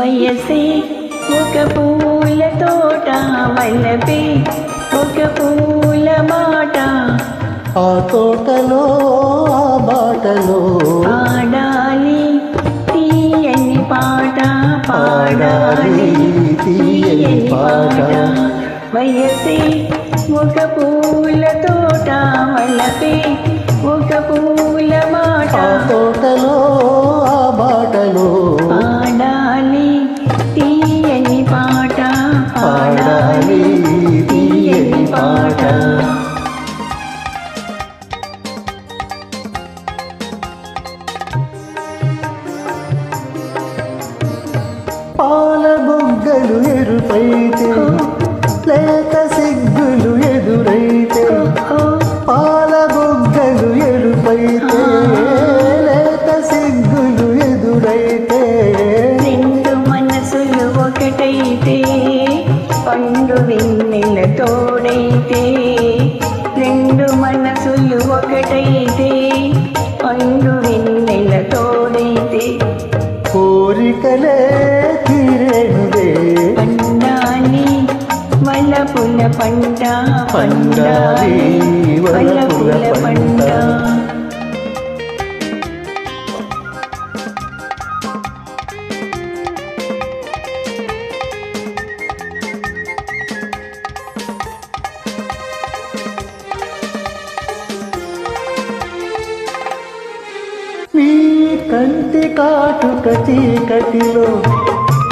వయసే ఒక పూల తోట వల్లపే ఒక పూల మాట ఆ తోటలో ఆ బాటలో పాడాలి తీయని పాట పాడాలి తీయని పాట వయసే ఒక పూల తోట వల్లపే ఒక పూల మాట ఆ తోటలో ఆ బాటలో పాడాలి తీయని పాట పాడాలి తీయని పాట పాల బుగ్గలు ఎరుపైతే లేత సిగ్గులు ఎదురైతే పాల బుగ్గలు ఎరుపైతే లేత సిగ్గులు ఎదురైతే రెండు మనసులు ఒకటైతే పండు వెన్నెల తోడైతే రెండు మనసులు ఒకటైతే పండు వెన్నెల తోడైతే కోరికలే తీరేనుదే పండాలి వలపుల పంట పండాలి వలపుల పంట నీ కంటి కాటుక చీకటిలో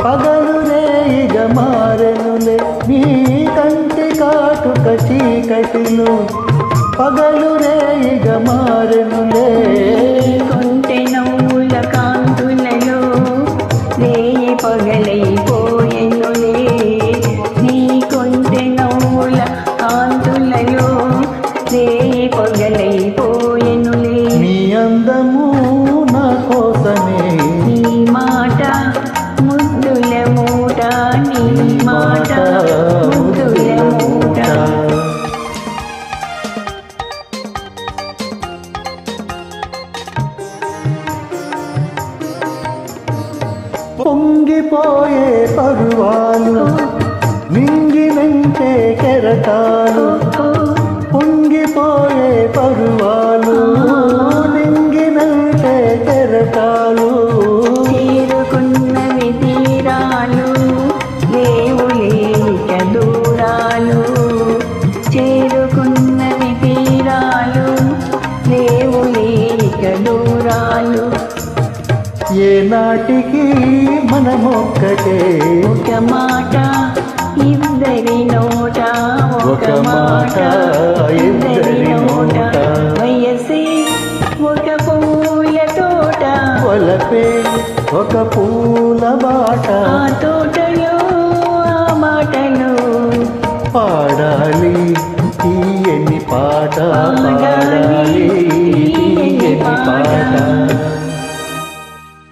పగలు రేయిగ మారెనులే నీ కంటి కాటుక చీకటిలో పగలు రేయిగ మారెనులే కొంటె నవ్వుల కాంతులలో రేయి పగలైపోయెనులే నీ కొంటె నవ్వుల కాంతులలో రేయి పగలైపోయెనులే నీ అందము నా కోసమే నీ మాట ముద్దుల మూట నీ మాట ముద్దుల మూట పొంగిపోయే పరువాలు నింగినంటే కెరటాలు పొంగిపోయే పరువాలు నింగినంటే కెరటాలు చేరుకున్నవి తీరాలు దేవులేక దూరాలు చేరుకున్నవి తీరాలు దేవులేక దూరాలు ఏ నాటికి మనమొక్కటే ఒక మాట ఇద్దరి నోట ఒక మాట ఇద్దరి నోట వయసే ఒక పూల తోట వలపే ఒక పూల బాట ఆ తోటలో ఆ మాటలు పాడాలి తీయని పాట పాడాలి పాడాలి తీయని పాట